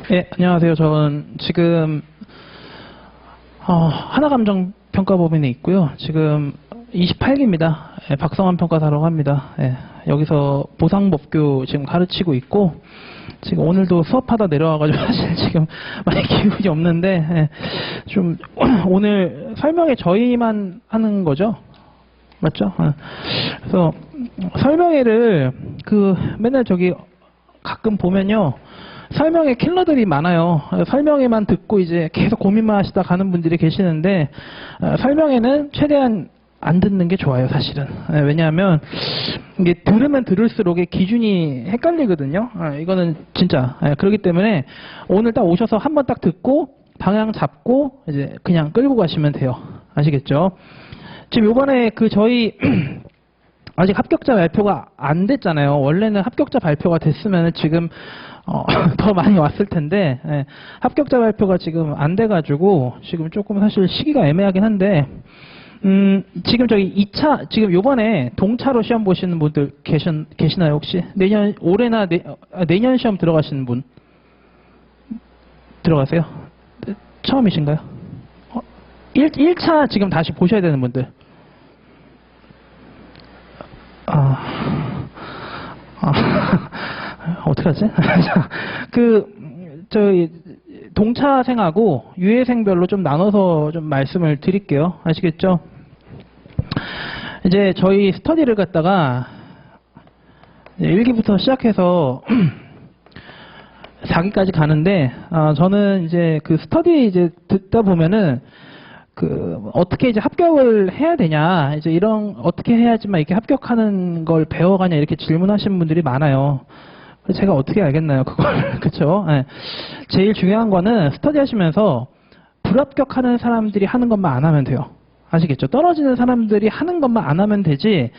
네, 안녕하세요. 저는 지금 하나감정평가법인에 있고요. 지금 28기입니다. 박성환 평가사라고 합니다. 여기서 보상법규 지금 가르치고 있고, 지금 오늘도 수업하다 내려와가지고 사실 지금 많이 기운이 없는데, 좀 오늘 설명에 저희만 하는 거죠? 맞죠? 그래서 설명회를 맨날 저기 가끔 보면요. 설명회 킬러들이 많아요. 설명회만 듣고 이제 계속 고민만 하시다 가는 분들이 계시는데, 설명회는 최대한 안 듣는 게 좋아요, 사실은. 왜냐하면 이게 들으면 들을수록 기준이 헷갈리거든요. 이거는 진짜. 그렇기 때문에 오늘 딱 오셔서 한번 딱 듣고 방향 잡고 이제 그냥 끌고 가시면 돼요. 아시겠죠? 지금 요번에 저희 아직 합격자 발표가 안 됐잖아요. 원래는 합격자 발표가 됐으면 지금 더 많이 왔을 텐데, 합격자 발표가 지금 안 돼가지고 지금 조금 사실 시기가 애매하긴 한데, 지금 저기 2차, 지금 요번에 동차로 시험 보시는 분들 계시나요, 혹시? 올해나 내년 시험 들어가시는 분? 들어가세요? 처음이신가요? 1차 지금 다시 보셔야 되는 분들. 어떡하지? 저희 동차생하고 유예생별로 좀 나눠서 좀 말씀을 드릴게요. 아시겠죠? 이제 저희 스터디를 갖다가 1기부터 시작해서 4기까지 가는데, 저는 이제 스터디 이제 듣다 보면은 어떻게 이제 합격을 해야 되냐, 이제 어떻게 해야지만 이렇게 합격하는 걸 배워가냐, 이렇게 질문하시는 분들이 많아요. 제가 어떻게 알겠나요, 그걸. 그쵸? 네. 제일 중요한 거는 스터디 하시면서 불합격하는 사람들이 하는 것만 안 하면 돼요. 아시겠죠? 떨어지는 사람들이 하는 것만 안 하면 되지,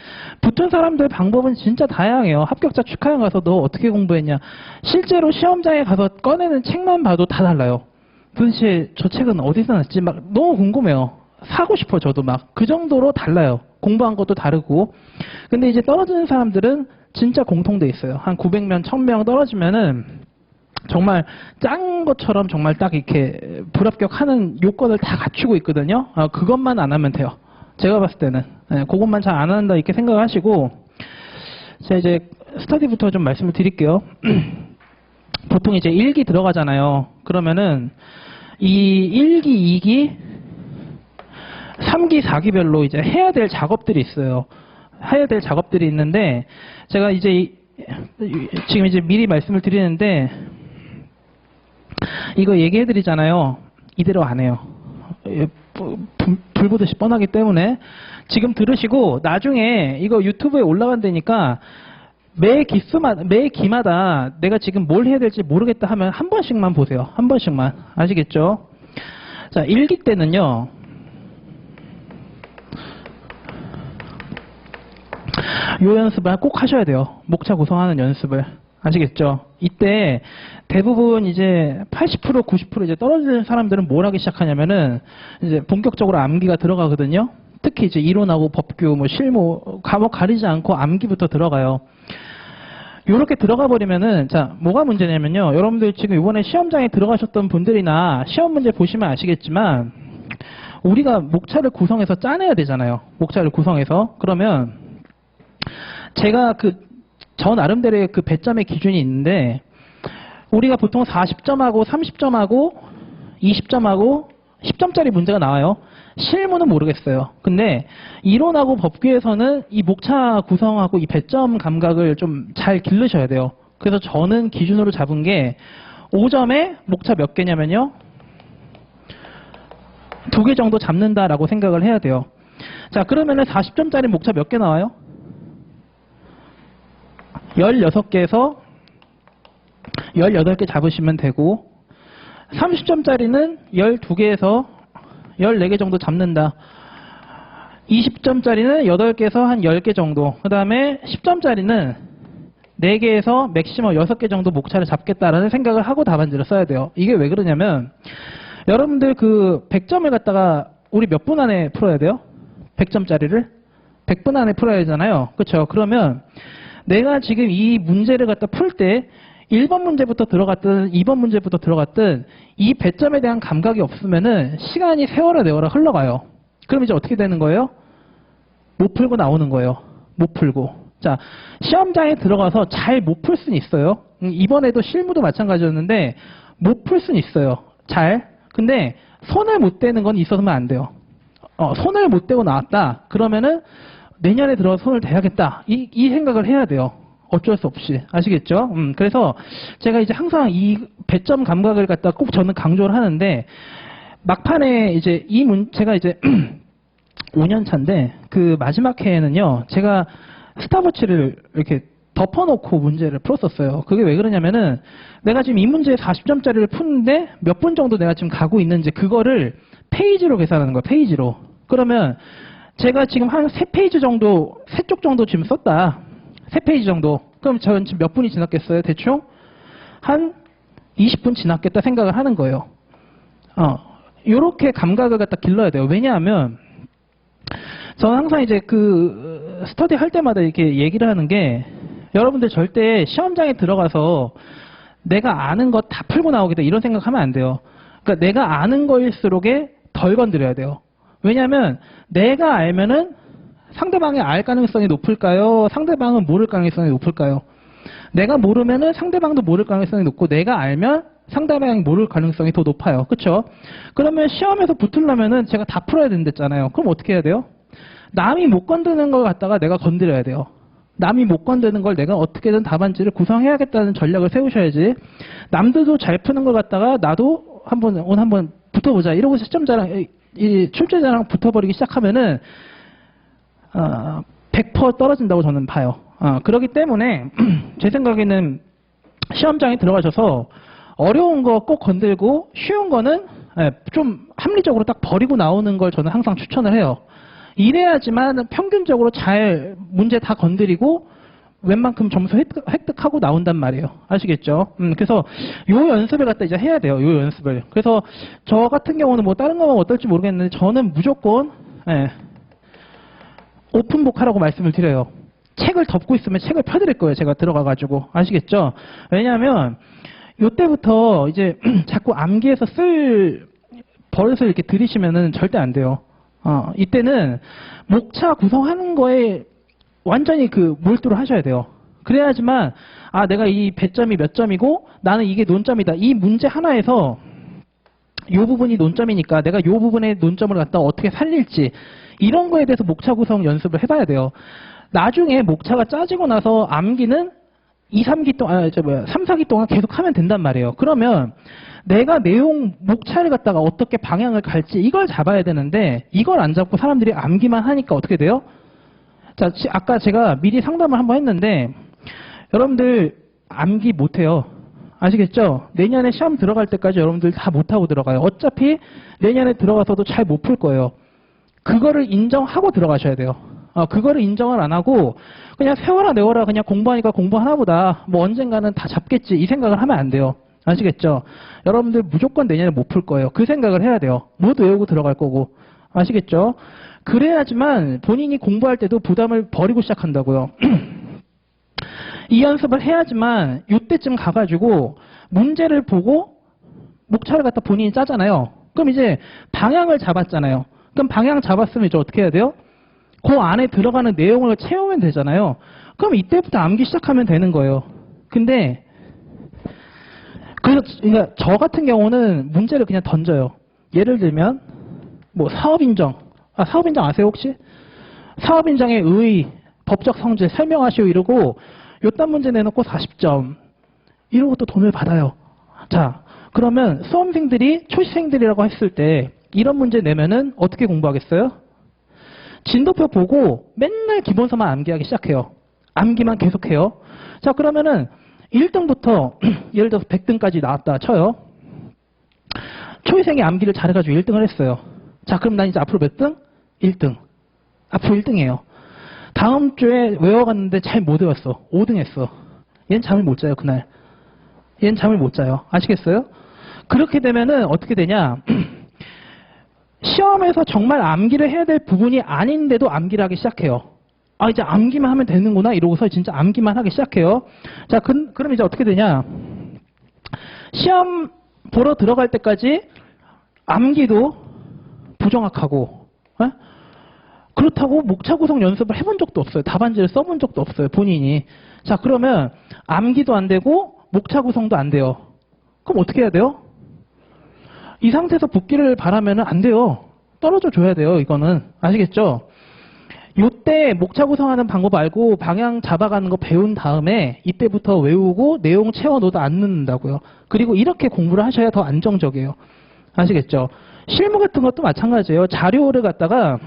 붙은 사람들 방법은 진짜 다양해요. 합격자 축하형 가서 너 어떻게 공부했냐. 실제로 시험장에 가서 꺼내는 책만 봐도 다 달라요. 도대체 저 책은 어디서 났지? 막 너무 궁금해요. 사고 싶어, 저도 막. 그 정도로 달라요. 공부한 것도 다르고. 근데 이제 떨어지는 사람들은 진짜 공통돼 있어요. 한 900명, 1000명 떨어지면은 정말 짠 것처럼 정말 딱 이렇게 불합격하는 요건을 다 갖추고 있거든요. 그것만 안 하면 돼요. 제가 봤을 때는. 그것만 잘 안 한다 이렇게 생각하시고, 제가 이제 스터디부터 좀 말씀을 드릴게요. 보통 이제 1기 들어가잖아요. 그러면은 이 1기, 2기, 3기, 4기별로 이제 해야 될 작업들이 있어요. 해야 될 작업들이 있는데, 제가 이제 지금 이제 미리 말씀을 드리는데, 이거 얘기해 드리잖아요. 이대로 안 해요. 불 보듯이 뻔하기 때문에 지금 들으시고 나중에 이거 유튜브에 올라간다니까 매 기마다 내가 지금 뭘 해야 될지 모르겠다 하면 한 번씩만 보세요. 한 번씩만. 아시겠죠? 자, 1기 때는요. 요 연습을 꼭 하셔야 돼요. 목차 구성하는 연습을. 아시겠죠? 이때 대부분 이제 80%, 90% 이제 떨어지는 사람들은 뭘 하기 시작하냐면은 이제 본격적으로 암기가 들어가거든요. 특히 이제 이론하고 법규, 실무, 과목 가리지 않고 암기부터 들어가요. 요렇게 들어가 버리면은, 자, 뭐가 문제냐면요. 여러분들 지금 이번에 시험장에 들어가셨던 분들이나 시험 문제 보시면 아시겠지만, 우리가 목차를 구성해서 짜내야 되잖아요. 목차를 구성해서. 그러면 제가 저 나름대로의 배점의 기준이 있는데, 우리가 보통 40점하고 30점하고 20점하고 10점짜리 문제가 나와요. 실무는 모르겠어요. 근데 이론하고 법규에서는 이 목차 구성하고 이 배점 감각을 좀 잘 기르셔야 돼요. 그래서 저는 기준으로 잡은 게 5점에 목차 몇 개냐면요. 2개 정도 잡는다라고 생각을 해야 돼요. 자, 그러면은 40점짜리 목차 몇 개 나와요? 16개에서 18개 잡으시면 되고, 30점짜리는 12개에서 14개 정도 잡는다. 20점짜리는 8개에서 한 10개 정도. 그 다음에 10점짜리는 4개에서 맥시멈 6개 정도 목차를 잡겠다라는 생각을 하고 답안지를 써야 돼요. 이게 왜 그러냐면, 여러분들 100점을 갖다가 우리 몇 분 안에 풀어야 돼요? 100점짜리를? 100분 안에 풀어야 되잖아요. 그렇죠? 그러면 내가 지금 이 문제를 갖다 풀 때 1번 문제부터 들어갔든 2번 문제부터 들어갔든 이 배점에 대한 감각이 없으면은 시간이 세월아 내월아 흘러가요. 그럼 이제 어떻게 되는 거예요? 못 풀고 나오는 거예요. 못 풀고. 자, 시험장에 들어가서 잘 못 풀 수는 있어요. 이번에도 실무도 마찬가지였는데 못 풀 수는 있어요. 잘. 근데 손을 못 대는 건 있어서는 안 돼요. 손을 못 대고 나왔다. 그러면은 내년에 들어서 손을 대야겠다. 이 생각을 해야 돼요. 어쩔 수 없이. 아시겠죠? 그래서 제가 이제 항상 이 배점 감각을 갖다 꼭 저는 강조를 하는데 막판에 이제 제가 이제 5년 차인데 그 마지막 해에는요. 제가 스탑워치를 이렇게 덮어놓고 문제를 풀었었어요. 그게 왜 그러냐면은 내가 지금 이 문제 40점짜리를 푸는데 몇 분 정도 내가 지금 가고 있는지 그거를 페이지로 계산하는 거예요. 페이지로. 그러면 제가 지금 한 3페이지 정도, 3쪽 정도 지금 썼다. 3페이지 정도. 그럼 저는 지금 몇 분이 지났겠어요? 대충? 한 20분 지났겠다 생각을 하는 거예요. 요렇게 감각을 갖다 길러야 돼요. 왜냐하면 저는 항상 이제 그 스터디 할 때마다 이렇게 얘기를 하는 게 여러분들 절대 시험장에 들어가서 내가 아는 거 다 풀고 나오겠다 이런 생각하면 안 돼요. 그러니까 내가 아는 거일수록에 덜 건드려야 돼요. 왜냐하면 내가 알면은 상대방이 알 가능성이 높을까요? 상대방은 모를 가능성이 높을까요? 내가 모르면은 상대방도 모를 가능성이 높고 내가 알면 상대방이 모를 가능성이 더 높아요. 그렇죠? 그러면 시험에서 붙으려면은 제가 다 풀어야 된댔잖아요. 그럼 어떻게 해야 돼요? 남이 못 건드는 걸 갖다가 내가 건드려야 돼요. 남이 못 건드는 걸 내가 어떻게든 답안지를 구성해야겠다는 전략을 세우셔야지. 남들도 잘 푸는 걸 갖다가 나도 오늘 한번 붙어보자. 이러고 시점자랑 이 출제자랑 붙어버리기 시작하면은 100% 떨어진다고 저는 봐요. 그렇기 때문에 제 생각에는 시험장에 들어가셔서 어려운 거 꼭 건들고 쉬운 거는 좀 합리적으로 딱 버리고 나오는 걸 저는 항상 추천을 해요. 이래야지만 평균적으로 잘 문제 다 건드리고 웬만큼 점수 획득하고 나온단 말이에요. 아시겠죠? 그래서 요 연습을 갖다 이제 해야 돼요. 요 연습을. 그래서 저 같은 경우는 뭐 다른 거면 어떨지 모르겠는데 저는 무조건 오픈북 하라고 말씀을 드려요. 책을 덮고 있으면 책을 펴드릴 거예요. 제가 들어가가지고. 아시겠죠? 왜냐하면 요때부터 이제 자꾸 암기해서 쓸 버릇을 이렇게 들이시면은 절대 안 돼요. 이때는 목차 구성하는 거에 완전히 몰두를 하셔야 돼요. 그래야지만 내가 이 배점이 몇 점이고 나는 이게 논점이다. 이 문제 하나에서 요 부분이 논점이니까 내가 요 부분의 논점을 갖다 어떻게 살릴지 이런 거에 대해서 목차 구성 연습을 해봐야 돼요. 나중에 목차가 짜지고 나서 암기는 3, 4기 동안 계속 하면 된단 말이에요. 그러면 내가 내용 목차를 갖다가 어떻게 방향을 갈지 이걸 잡아야 되는데 이걸 안 잡고 사람들이 암기만 하니까 어떻게 돼요? 자, 아까 제가 미리 상담을 한번 했는데 여러분들 암기 못해요. 아시겠죠? 내년에 시험 들어갈 때까지 여러분들 다 못하고 들어가요. 어차피 내년에 들어가서도 잘 못 풀 거예요. 그거를 인정하고 들어가셔야 돼요. 그거를 인정을 안 하고 그냥 세워라 내워라 그냥 공부하니까 공부하나 보다 뭐 언젠가는 다 잡겠지 이 생각을 하면 안 돼요. 아시겠죠? 여러분들 무조건 내년에 못 풀 거예요. 그 생각을 해야 돼요. 못 외우고 들어갈 거고. 아시겠죠? 그래야지만 본인이 공부할 때도 부담을 버리고 시작한다고요. 이 연습을 해야지만 이때쯤 가가지고 문제를 보고 목차를 갖다 본인이 짜잖아요. 그럼 이제 방향을 잡았잖아요. 그럼 방향 잡았으면 이제 어떻게 해야 돼요? 그 안에 들어가는 내용을 채우면 되잖아요. 그럼 이때부터 암기 시작하면 되는 거예요. 근데 그러니까 저 같은 경우는 문제를 그냥 던져요. 예를 들면 뭐 사업인정. 사업인정 아세요 혹시? 사업인정의 의의, 법적 성질 설명하시오 이러고 요딴 문제 내놓고 40점 이러고 또 돈을 받아요. 자, 그러면 수험생들이 초시생들이라고 했을 때 이런 문제 내면은 어떻게 공부하겠어요? 진도표 보고 맨날 기본서만 암기하기 시작해요. 암기만 계속해요. 자, 그러면은 1등부터 예를 들어서 100등까지 나왔다 쳐요. 초시생이 암기를 잘해가지고 1등을 했어요. 자, 그럼 난 이제 앞으로 몇 등? 1등. 앞으로 1등이에요. 다음 주에 외워갔는데 잘 못 외웠어. 5등 했어. 얘는 잠을 못 자요, 그날. 얘는 잠을 못 자요. 아시겠어요? 그렇게 되면은 어떻게 되냐. 시험에서 정말 암기를 해야 될 부분이 아닌데도 암기를 하기 시작해요. 아, 이제 암기만 하면 되는구나 이러고서 진짜 암기만 하기 시작해요. 자, 그럼 이제 어떻게 되냐? 시험 보러 들어갈 때까지 암기도 부정확하고, 에? 그렇다고 목차 구성 연습을 해본 적도 없어요. 답안지를 써본 적도 없어요, 본인이. 자, 그러면 암기도 안 되고 목차 구성도 안 돼요. 그럼 어떻게 해야 돼요? 이 상태에서 붙기를 바라면 안 돼요. 떨어져 줘야 돼요, 이거는. 아시겠죠? 요때 목차 구성하는 방법 알고 방향 잡아가는 거 배운 다음에 이때부터 외우고 내용 채워넣어도 안 늦는다고요. 그리고 이렇게 공부를 하셔야 더 안정적이에요. 아시겠죠? 실무 같은 것도 마찬가지예요. 자료를 갖다가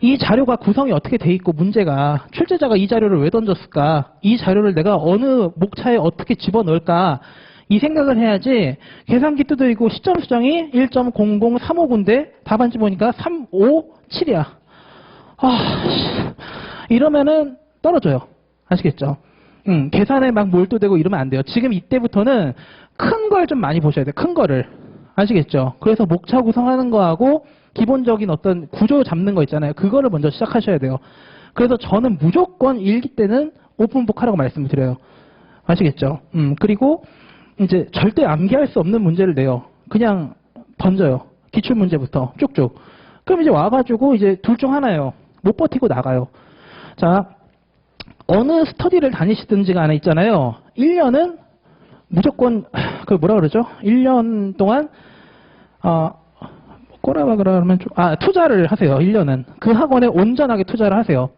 이 자료가 구성이 어떻게 돼 있고 문제가 출제자가 이 자료를 왜 던졌을까? 이 자료를 내가 어느 목차에 어떻게 집어넣을까? 이 생각을 해야지 계산기 두드리고 시점 수정이 1.00359인데 답안지 보니까 357이야. 이러면은 떨어져요. 아시겠죠? 계산에 막 몰두되고 이러면 안 돼요. 지금 이때부터는 큰 걸 좀 많이 보셔야 돼요. 큰 거를. 아시겠죠? 그래서 목차 구성하는 거하고 기본적인 어떤 구조 잡는 거 있잖아요. 그거를 먼저 시작하셔야 돼요. 그래서 저는 무조건 일기 때는 오픈북 하라고 말씀을 드려요. 아시겠죠? 그리고 이제 절대 암기할 수 없는 문제를 내요. 그냥 던져요. 기출문제부터 쭉쭉. 그럼 이제 와가지고 이제 둘 중 하나예요. 못 버티고 나가요. 자, 어느 스터디를 다니시든지 간에 있잖아요. 1년은 무조건, 뭐라 그러죠? 1년 동안, 꼬라박으라 그러면 투자를 하세요. 1년은. 그 학원에 온전하게 투자를 하세요.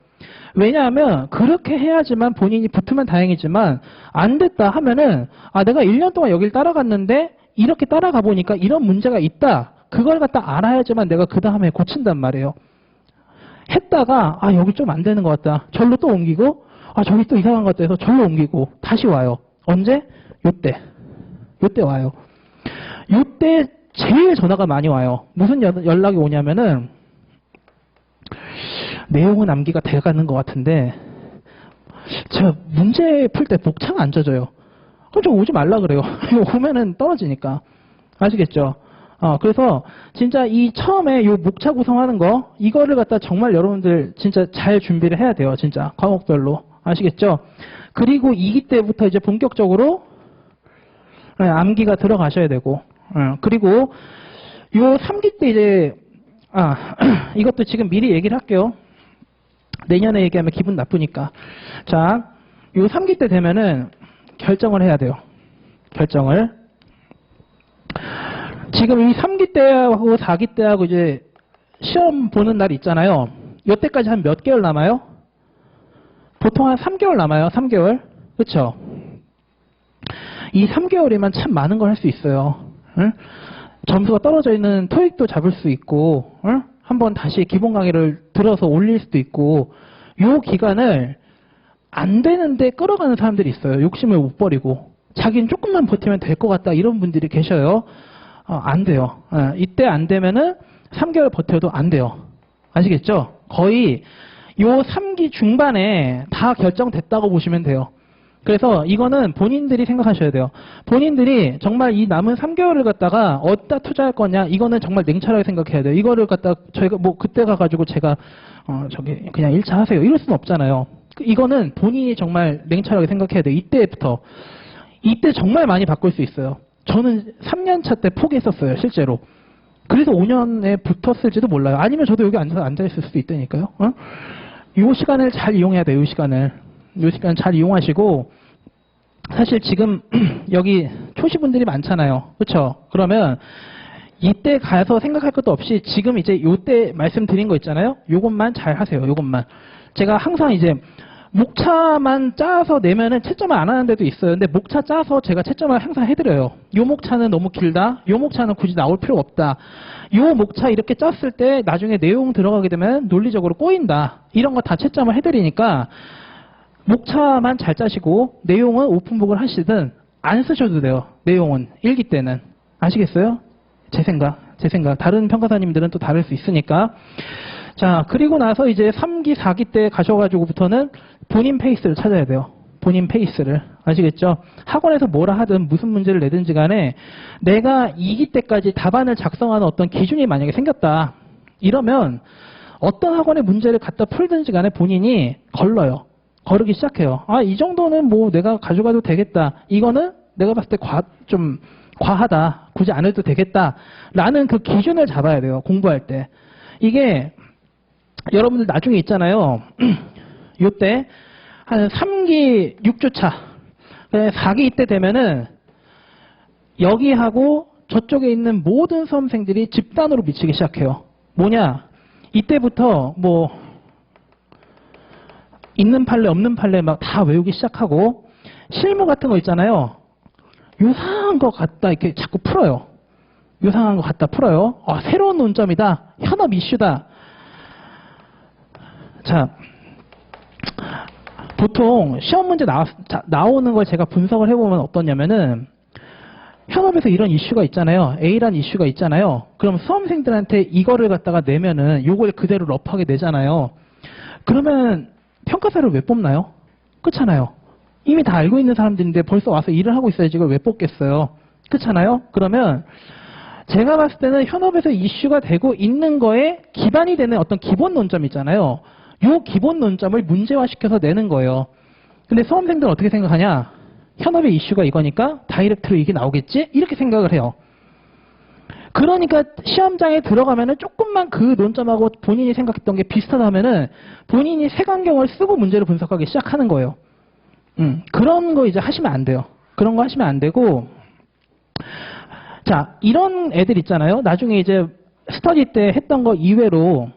왜냐하면 그렇게 해야지만 본인이 붙으면 다행이지만 안 됐다 하면은 내가 1년 동안 여길 따라갔는데 이렇게 따라가 보니까 이런 문제가 있다. 그걸 갖다 알아야지만 내가 그 다음에 고친단 말이에요. 했다가 여기 좀 안 되는 것 같다. 절로 또 옮기고 저기 또 이상한 것 같다 해서 절로 옮기고 다시 와요. 언제? 요때 와요. 요때 제일 전화가 많이 와요. 무슨 연락이 오냐면은 내용은 암기가 돼가는 것 같은데 제가 문제 풀 때 목차가 안 져져요. 그럼 좀 오지 말라 그래요. 이거 오면은 떨어지니까. 아시겠죠? 그래서 진짜 이 처음에 요 목차 구성하는 거 이거를 갖다 정말 여러분들 진짜 잘 준비를 해야 돼요. 진짜 과목별로. 아시겠죠? 그리고 2기 때부터 이제 본격적으로 암기가 들어가셔야 되고 그리고 요 3기 때 이제 이것도 지금 미리 얘기를 할게요. 내년에 얘기하면 기분 나쁘니까. 자, 요 3기 때 되면은 결정을 해야 돼요. 결정을. 지금 이 3기 때하고 4기 때하고 이제 시험 보는 날 있잖아요. 요때까지 한 몇 개월 남아요? 보통 한 3개월 남아요. 3개월. 그쵸? 이 3개월이면 참 많은 걸 할 수 있어요. 응? 점수가 떨어져 있는 토익도 잡을 수 있고, 응? 한번 다시 기본 강의를 들어서 올릴 수도 있고, 요 기간을 안 되는데 끌어가는 사람들이 있어요. 욕심을 못 버리고. 자기는 조금만 버티면 될 것 같다. 이런 분들이 계셔요. 안 돼요. 이때 안 되면은 3개월 버텨도 안 돼요. 아시겠죠? 거의 요 3기 중반에 다 결정됐다고 보시면 돼요. 그래서 이거는 본인들이 생각하셔야 돼요. 본인들이 정말 이 남은 3개월을 갖다가 어디다 투자할 거냐, 이거는 정말 냉철하게 생각해야 돼요. 이거를 갖다 저희가 그때 가가지고 제가 저기 그냥 1차 하세요. 이럴 수는 없잖아요. 이거는 본인이 정말 냉철하게 생각해야 돼요. 이때부터. 이때 정말 많이 바꿀 수 있어요. 저는 3년차 때 포기했었어요, 실제로. 그래서 5년에 붙었을지도 몰라요. 아니면 저도 여기 앉아있을 수도 있다니까요. 이 시간을 잘 이용해야 돼요, 이 시간을. 이 시간 잘 이용하시고, 사실 지금 여기 초시분들이 많잖아요. 그렇죠? 그러면 이때 가서 생각할 것도 없이 지금 이제 요때 말씀드린 거 있잖아요. 요것만 잘 하세요. 요것만. 제가 항상 이제 목차만 짜서 내면은 채점을 안 하는 데도 있어요. 근데 목차 짜서 제가 채점을 항상 해드려요. 요 목차는 너무 길다. 요 목차는 굳이 나올 필요 없다. 요 목차 이렇게 짰을 때 나중에 내용 들어가게 되면 논리적으로 꼬인다. 이런 거 다 채점을 해드리니까 목차만 잘 짜시고 내용은 오픈북을 하시든 안 쓰셔도 돼요. 내용은 일기 때는. 아시겠어요? 제 생각. 다른 평가사님들은 또 다를 수 있으니까. 자, 그리고 나서 이제 3기, 4기 때 가셔가지고부터는 본인 페이스를 찾아야 돼요. 본인 페이스를. 아시겠죠? 학원에서 뭐라 하든 무슨 문제를 내든지 간에 내가 2기 때까지 답안을 작성하는 어떤 기준이 만약에 생겼다. 이러면 어떤 학원의 문제를 갖다 풀든지 간에 본인이 걸러요. 거르기 시작해요. 아, 이 정도는 뭐 내가 가져가도 되겠다. 이거는 내가 봤을 때 좀 과하다. 굳이 안 해도 되겠다. 라는 그 기준을 잡아야 돼요. 공부할 때. 이게 여러분들 나중에 있잖아요. 요때 한 3기 6주차 4기 이때 되면은 여기하고 저쪽에 있는 모든 수험생들이 집단으로 미치기 시작해요. 뭐냐? 이때부터 뭐 있는 판례 없는 판례 막 다 외우기 시작하고 실무 같은 거 있잖아요. 유사한 거 갖다 이렇게 자꾸 풀어요. 유사한 거 갖다 풀어요. 아, 새로운 논점이다. 현업 이슈다. 자, 보통 시험 문제 나오는 걸 제가 분석을 해보면 어떠냐면은 현업에서 이런 이슈가 있잖아요. A란 이슈가 있잖아요. 그럼 수험생들한테 이거를 갖다가 내면은 요걸 그대로 럽하게 내잖아요. 그러면 평가사를 왜 뽑나요? 그렇잖아요. 이미 다 알고 있는 사람들인데 벌써 와서 일을 하고 있어야지 이걸 왜 뽑겠어요? 그렇잖아요. 그러면 제가 봤을 때는 현업에서 이슈가 되고 있는 거에 기반이 되는 어떤 기본 논점 있잖아요. 요 기본 논점을 문제화시켜서 내는 거예요. 근데 수험생들은 어떻게 생각하냐? 현업의 이슈가 이거니까 다이렉트로 이게 나오겠지? 이렇게 생각을 해요. 그러니까 시험장에 들어가면은 조금만 그 논점하고 본인이 생각했던 게 비슷하다면은 본인이 색안경을 쓰고 문제를 분석하기 시작하는 거예요. 그런 거 이제 하시면 안 돼요. 그런 거 하시면 안 되고, 자, 이런 애들 있잖아요. 나중에 이제 스터디 때 했던 거 이외로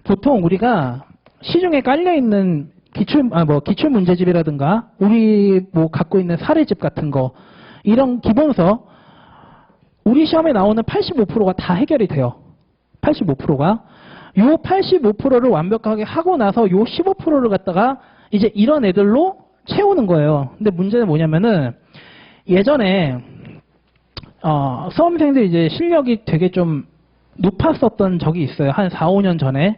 보통 우리가 시중에 깔려있는 기출 문제집이라든가 우리 뭐 갖고 있는 사례집 같은 거 이런 기본서 우리 시험에 나오는 85%가 다 해결이 돼요. 85%가. 요 85%를 완벽하게 하고 나서 요 15%를 갖다가 이제 이런 애들로 채우는 거예요. 근데 문제는 뭐냐면은 예전에 수험생들 이제 실력이 되게 좀 높았었던 적이 있어요. 한 4, 5년 전에.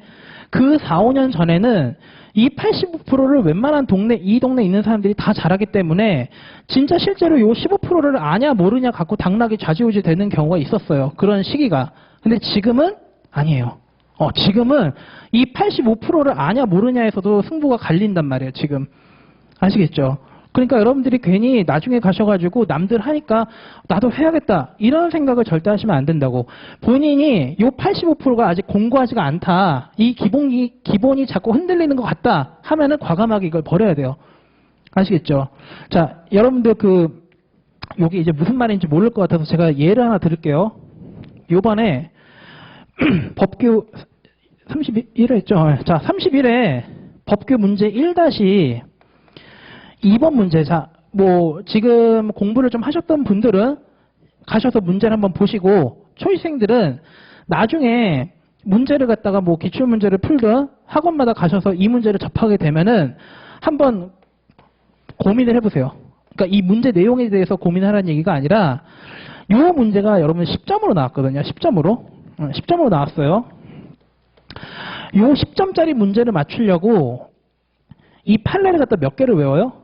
그 4, 5년 전에는 이 85%를 웬만한 이 동네에 있는 사람들이 다 잘하기 때문에 진짜 실제로 요 15%를 아냐 모르냐 갖고 당락이 좌지우지 되는 경우가 있었어요. 그런 시기가. 근데 지금은 아니에요. 지금은 이 85%를 아냐 모르냐에서도 승부가 갈린단 말이에요. 지금. 아시겠죠? 그러니까 여러분들이 괜히 나중에 가셔가지고 남들 하니까 나도 해야겠다 이런 생각을 절대 하시면 안 된다고. 본인이 요 85%가 아직 공고하지가 않다. 이 기본이 자꾸 흔들리는 것 같다 하면은 과감하게 이걸 버려야 돼요. 아시겠죠? 자, 여러분들 여기 이제 무슨 말인지 모를 것 같아서 제가 예를 하나 드릴게요. 요번에 법규 31회 했죠? 자, 31회 법규 문제 1-2번 문제. 자, 뭐 지금 공부를 좀 하셨던 분들은 가셔서 문제를 한번 보시고 초이생들은 나중에 문제를 갖다가 뭐 기출 문제를 풀든 학원마다 가셔서 이 문제를 접하게 되면은 한번 고민을 해보세요. 그러니까 이 문제 내용에 대해서 고민하라는 얘기가 아니라 이 문제가 여러분 10점으로 나왔거든요. 10점으로. 10점으로 나왔어요. 이 10점짜리 문제를 맞추려고 이 판례를 갖다 몇 개를 외워요?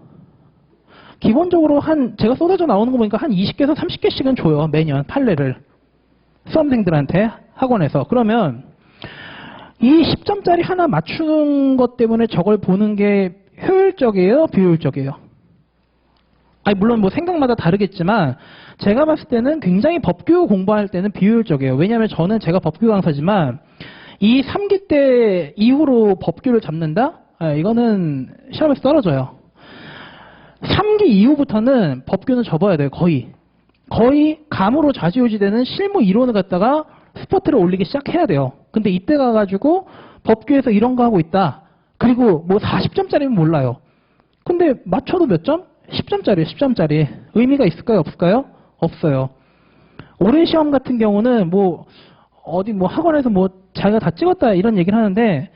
기본적으로 제가 쏟아져 나오는 거 보니까 한 20개에서 30개씩은 줘요. 매년 판례를. 수험생들한테 학원에서. 그러면 이 10점짜리 하나 맞추는 것 때문에 저걸 보는 게 효율적이에요? 비효율적이에요? 아니, 물론 뭐 생각마다 다르겠지만 제가 봤을 때는 굉장히 법규 공부할 때는 비효율적이에요. 왜냐하면 저는 제가 법규 강사지만 이 3기 때 이후로 법규를 잡는다? 이거는 시험에서 떨어져요. 3기 이후부터는 법규는 접어야 돼요. 거의 감으로 좌지우지되는 실무 이론을 갖다가 스포트를 올리기 시작해야 돼요. 근데 이때 가가지고 법규에서 이런 거 하고 있다. 그리고 뭐 40점짜리면 몰라요. 근데 맞춰도 몇 점? 10점짜리. 의미가 있을까요? 없을까요? 없어요. 올해 시험 같은 경우는 뭐 어디 뭐 학원에서 뭐 자기가 다 찍었다 이런 얘기를 하는데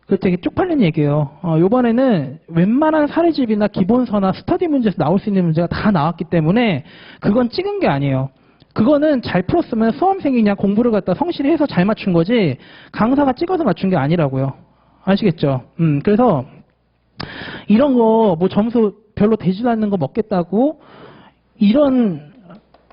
그 되게 쪽팔린 얘기예요. 요번에는 웬만한 사례집이나 기본서나 스터디 문제에서 나올 수 있는 문제가 다 나왔기 때문에 그건 찍은 게 아니에요. 그거는 잘 풀었으면 수험생이 그냥 공부를 갖다 성실히 해서 잘 맞춘 거지 강사가 찍어서 맞춘 게 아니라고요. 아시겠죠? 그래서 이런 거 뭐 점수 별로 되지도 않는 거 먹겠다고 이런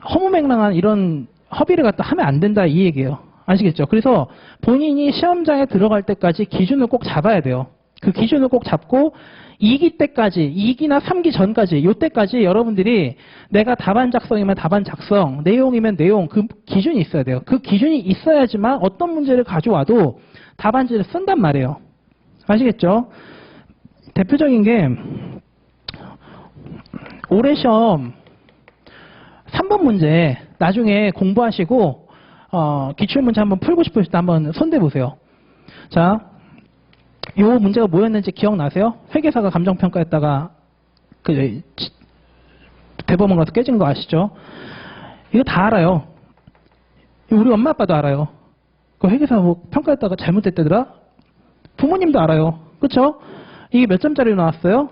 허무맹랑한 이런 허비를 갖다 하면 안 된다 이 얘기예요. 아시겠죠? 그래서 본인이 시험장에 들어갈 때까지 기준을 꼭 잡아야 돼요. 그 기준을 꼭 잡고 2기 때까지, 2기나 3기 전까지, 요때까지 여러분들이 내가 답안 작성이면 답안 작성, 내용이면 내용, 그 기준이 있어야 돼요. 그 기준이 있어야지만 어떤 문제를 가져와도 답안지를 쓴단 말이에요. 아시겠죠? 대표적인 게 올해 시험 3번 문제 나중에 공부하시고 기출문제 한번 풀고 싶으실 때 한번 손대보세요. 자, 요 문제가 뭐였는지 기억나세요? 회계사가 감정평가했다가 그 대법원 가서 깨진 거 아시죠? 이거 다 알아요. 우리 엄마 아빠도 알아요. 그 회계사 뭐 평가했다가 잘못됐다더라? 부모님도 알아요. 그쵸? 이게 몇 점짜리로 나왔어요?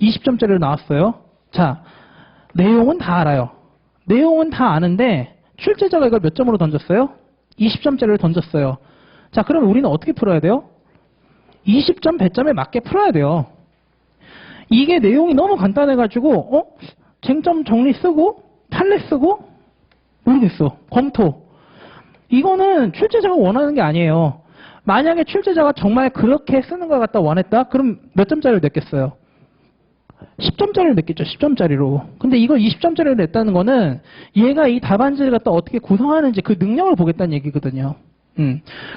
20점짜리로 나왔어요. 자, 내용은 다 알아요. 내용은 다 아는데 출제자가 이걸 몇 점으로 던졌어요? 20점짜리를 던졌어요. 자, 그럼 우리는 어떻게 풀어야 돼요? 20점, 100점에 맞게 풀어야 돼요. 이게 내용이 너무 간단해가지고 쟁점 정리 쓰고 판례 쓰고 모르겠어. 검토. 이거는 출제자가 원하는 게 아니에요. 만약에 출제자가 정말 그렇게 쓰는 것 같다 원했다? 그럼 몇 점짜리를 냈겠어요? 10점짜리를 냈겠죠. 10점짜리로. 근데 이걸 20점짜리를 냈다는 거는 얘가 이 답안지를 갖다 어떻게 구성하는지 그 능력을 보겠다는 얘기거든요.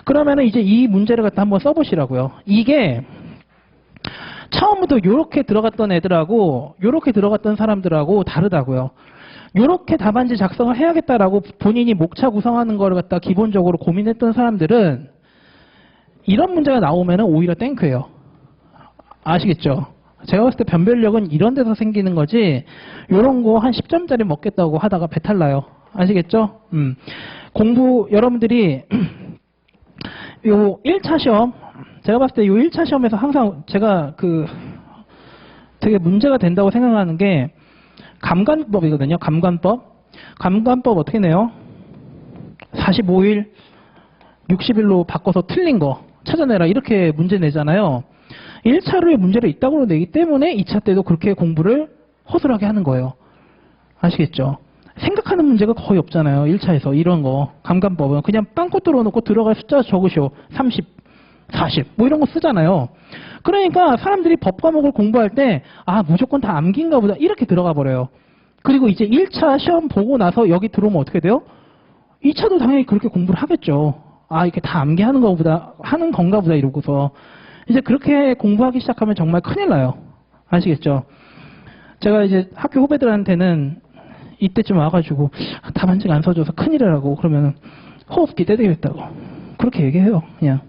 그러면은 이제 이 문제를 갖다 한번 써보시라고요. 이게 처음부터 요렇게 들어갔던 애들하고 요렇게 들어갔던 사람들하고 다르다고요. 요렇게 답안지 작성을 해야겠다라고 본인이 목차 구성하는 거를 갖다 기본적으로 고민했던 사람들은 이런 문제가 나오면은 오히려 땡크예요. 아시겠죠? 제가 봤을 때 변별력은 이런 데서 생기는 거지 요런 거 한 10점짜리 먹겠다고 하다가 배탈 나요. 아시겠죠? 공부 여러분들이 요 1차 시험 제가 봤을 때 요 1차 시험에서 항상 제가 되게 문제가 된다고 생각하는 게 감관법이거든요. 감관법 어떻게 내요? 45일 60일로 바꿔서 틀린 거 찾아내라 이렇게 문제 내잖아요. 1차로의 문제를 이따구로 내기 때문에 2차 때도 그렇게 공부를 허술하게 하는 거예요. 아시겠죠? 생각하는 문제가 거의 없잖아요. 1차에서 이런 거 감관법은 그냥 빵꾸 뚫어놓고 들어갈 숫자 적으시오. 30, 40 뭐 이런 거 쓰잖아요. 그러니까 사람들이 법 과목을 공부할 때 무조건 다 암기인가 보다 이렇게 들어가 버려요. 그리고 이제 1차 시험 보고 나서 여기 들어오면 어떻게 돼요? 2차도 당연히 그렇게 공부를 하겠죠. 이렇게 다 암기하는 하는 건가 보다 이러고서 이제 그렇게 공부하기 시작하면 정말 큰일 나요. 아시겠죠? 제가 이제 학교 후배들한테는 이때쯤 와가지고 답안지가 안 써줘서 큰일이라고 그러면 호흡기 떼대겠다고 그렇게 얘기해요. 그냥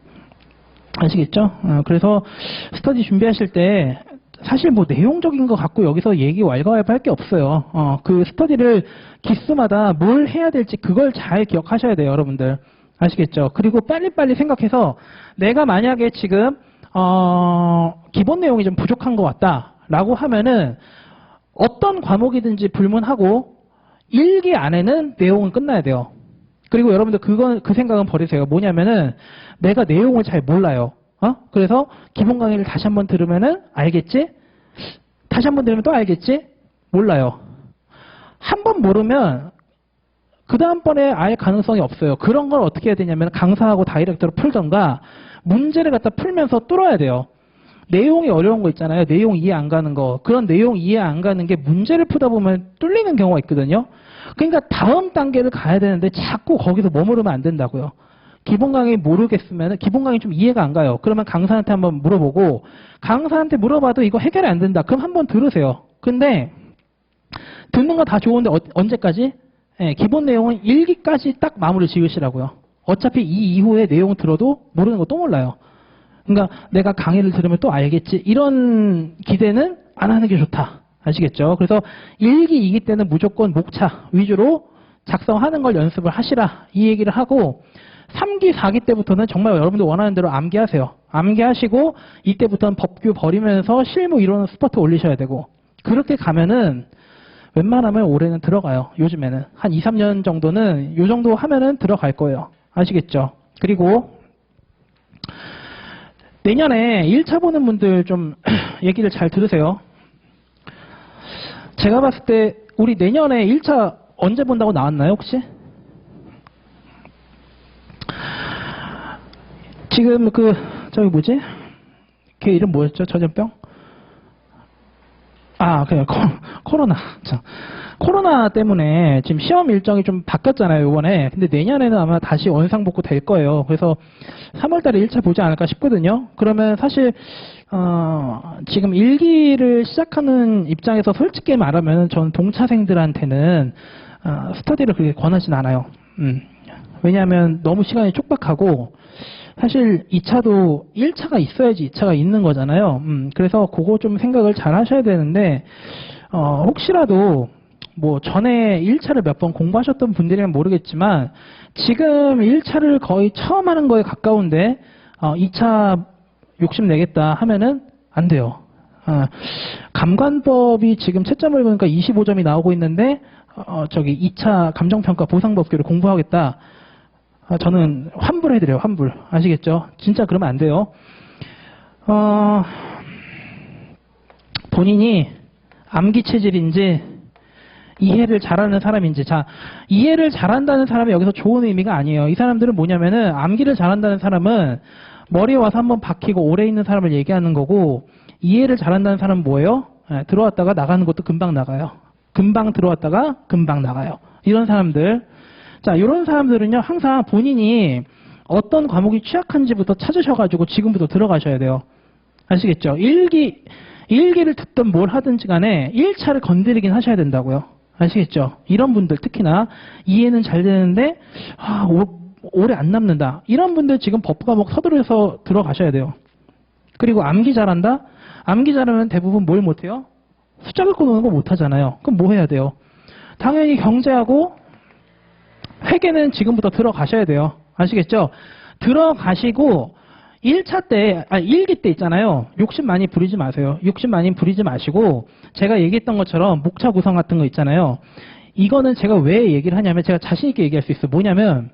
아시겠죠? 그래서 스터디 준비하실 때 사실 뭐 내용적인 거 갖고 여기서 얘기 왈가왈부할 게 없어요. 그 스터디를 기수마다 뭘 해야 될지 그걸 잘 기억하셔야 돼요, 여러분들. 아시겠죠? 그리고 빨리빨리 생각해서 내가 만약에 지금 기본 내용이 좀 부족한 것 같다라고 하면은 어떤 과목이든지 불문하고 1기 안에는 내용은 끝나야 돼요. 그리고 여러분들 그 생각은 버리세요. 뭐냐면은 내가 내용을 잘 몰라요. 그래서 기본 강의를 다시 한번 들으면은 알겠지? 다시 한번 들으면 또 알겠지? 몰라요. 한 번 모르면 그 다음번에 알 가능성이 없어요. 그런 걸 어떻게 해야 되냐면 강사하고 다이렉트로 풀던가 문제를 갖다 풀면서 뚫어야 돼요. 내용이 어려운 거 있잖아요. 내용 이해 안 가는 거. 그런 내용 이해 안 가는 게 문제를 풀다 보면 뚫리는 경우가 있거든요. 그러니까 다음 단계를 가야 되는데 자꾸 거기서 머무르면 안 된다고요. 기본 강의 모르겠으면 기본 강의 좀 이해가 안 가요. 그러면 강사한테 한번 물어보고 강사한테 물어봐도 이거 해결이 안 된다. 그럼 한번 들으세요. 근데 듣는 거 다 좋은데 언제까지? 기본 내용은 1기까지 딱 마무리 지으시라고요. 어차피 이 이후에 내용 들어도 모르는 거 또 몰라요. 그러니까 내가 강의를 들으면 또 알겠지. 이런 기대는 안 하는 게 좋다. 아시겠죠? 그래서 1기, 2기 때는 무조건 목차 위주로 작성하는 걸 연습을 하시라. 이 얘기를 하고 3기, 4기 때부터는 정말 여러분들 원하는 대로 암기하세요. 암기하시고 이때부터는 법규 버리면서 실무 이론은 스퍼트 올리셔야 되고 그렇게 가면은 웬만하면 올해는 들어가요. 요즘에는. 한 2, 3년 정도는 요 정도 하면은 들어갈 거예요. 아시겠죠? 그리고 내년에 1차 보는 분들 좀 얘기를 잘 들으세요. 제가 봤을 때 우리 내년에 1차 언제 본다고 나왔나요 혹시? 지금 저기 뭐지? 걔 이름 뭐였죠? 전염병? 그냥 코로나. 자, 코로나 때문에 지금 시험 일정이 좀 바뀌었잖아요, 이번에. 근데 내년에는 아마 다시 원상복구 될 거예요. 그래서 3월달에 1차 보지 않을까 싶거든요. 그러면 사실 지금 1기를 시작하는 입장에서 솔직히 말하면 전 동차생들한테는 스터디를 그렇게 권하진 않아요. 왜냐하면 너무 시간이 촉박하고 사실 2차도 1차가 있어야지 2차가 있는 거잖아요. 그래서 그거 좀 생각을 잘 하셔야 되는데 혹시라도 뭐 전에 1차를 몇 번 공부하셨던 분들이면 모르겠지만 지금 1차를 거의 처음 하는 거에 가까운데 2차 욕심내겠다 하면은 안 돼요. 감관법이 지금 채점을 보니까 25점이 나오고 있는데 저기 2차 감정평가 보상법규를 공부하겠다. 저는 환불해드려요. 환불. 아시겠죠? 진짜 그러면 안 돼요. 본인이 암기 체질인지 이해를 잘하는 사람인지. 자, 이해를 잘한다는 사람이 여기서 좋은 의미가 아니에요. 이 사람들은 뭐냐면은 암기를 잘한다는 사람은 머리에 와서 한번 박히고 오래 있는 사람을 얘기하는 거고, 이해를 잘한다는 사람은 뭐예요? 들어왔다가 나가는 것도 금방 나가요. 금방 들어왔다가 금방 나가요. 이런 사람들. 자, 이런 사람들은요, 항상 본인이 어떤 과목이 취약한지부터 찾으셔가지고 지금부터 들어가셔야 돼요. 아시겠죠? 1기를 듣든 뭘 하든지 간에 1차를 건드리긴 하셔야 된다고요. 아시겠죠? 이런 분들, 특히나 이해는 잘 되는데, 오래 안 남는다. 이런 분들 지금 버프 과목 서두르서 들어가셔야 돼요. 그리고 암기 잘한다? 암기 잘하면 대부분 뭘 못해요? 숫자 갖고 노는 거 못하잖아요. 그럼 뭐 해야 돼요? 당연히 경제하고 회계는 지금부터 들어가셔야 돼요. 아시겠죠? 들어가시고 1차 때, 1기 때 있잖아요. 욕심 많이 부리지 마세요. 욕심 많이 부리지 마시고 제가 얘기했던 것처럼 목차 구성 같은 거 있잖아요. 이거는 제가 왜 얘기를 하냐면 제가 자신 있게 얘기할 수 있어요. 뭐냐면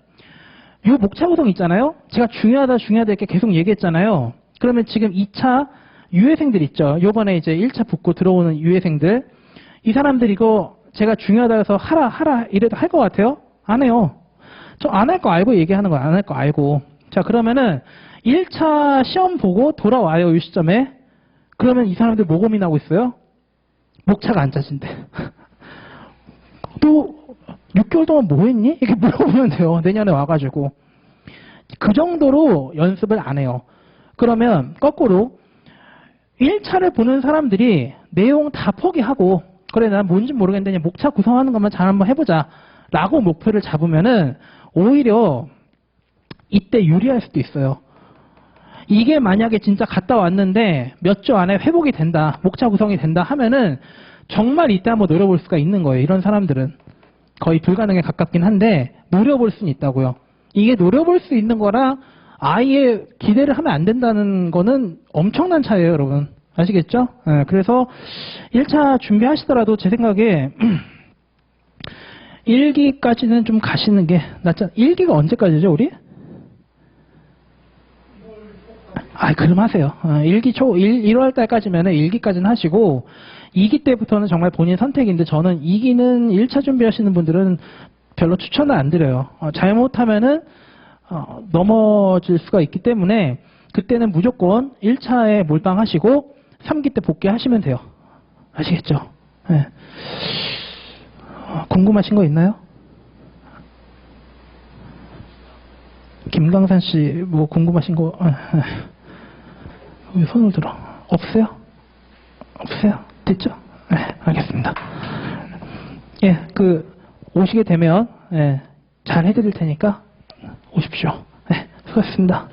요 목차 구성 있잖아요. 제가 중요하다 이렇게 계속 얘기했잖아요. 그러면 지금 2차 유예생들 있죠. 요번에 이제 1차 붙고 들어오는 유예생들. 이 사람들 이거 제가 중요하다 해서 하라 이래도 할 것 같아요? 안 해요. 저 안 할 거 알고 얘기하는 거예요. 안 할 거 알고. 자, 그러면은 1차 시험 보고 돌아와요. 이 시점에. 그러면 이 사람들 뭐 고민하고 있어요? 목차가 안 짜진대. 또 6개월 동안 뭐 했니? 이렇게 물어보면 돼요. 내년에 와가지고. 그 정도로 연습을 안 해요. 그러면 거꾸로 1차를 보는 사람들이 내용 다 포기하고 그래 난 뭔지 모르겠는데 그냥 목차 구성하는 것만 잘 한번 해보자 라고 목표를 잡으면은 오히려 이때 유리할 수도 있어요. 이게 만약에 진짜 갔다 왔는데 몇 주 안에 회복이 된다, 목차 구성이 된다 하면은 정말 이때 한번 노려볼 수가 있는 거예요. 이런 사람들은 거의 불가능에 가깝긴 한데 노려볼 수는 있다고요. 이게 노려볼 수 있는 거랑 아예 기대를 하면 안 된다는 거는 엄청난 차이예요, 여러분. 아시겠죠? 네, 그래서 1차 준비하시더라도 제 생각에 1기까지는 좀 가시는 게 낫죠. 1기가 언제까지죠, 우리? 그럼 하세요. 1기 1월 달까지면 1기까지는 하시고 2기 때부터는 정말 본인 선택인데 저는 2기는 1차 준비하시는 분들은 별로 추천을 안 드려요. 잘못하면은 넘어질 수가 있기 때문에 그때는 무조건 1차에 몰빵하시고 3기 때 복귀하시면 돼요. 아시겠죠? 네. 궁금하신 거 있나요? 김강산 씨 뭐 궁금하신 거 왜 손을 들어? 없어요? 없어요? 됐죠? 네, 알겠습니다. 예, 오시게 되면 잘 해드릴 테니까 오십시오. 네, 수고하셨습니다.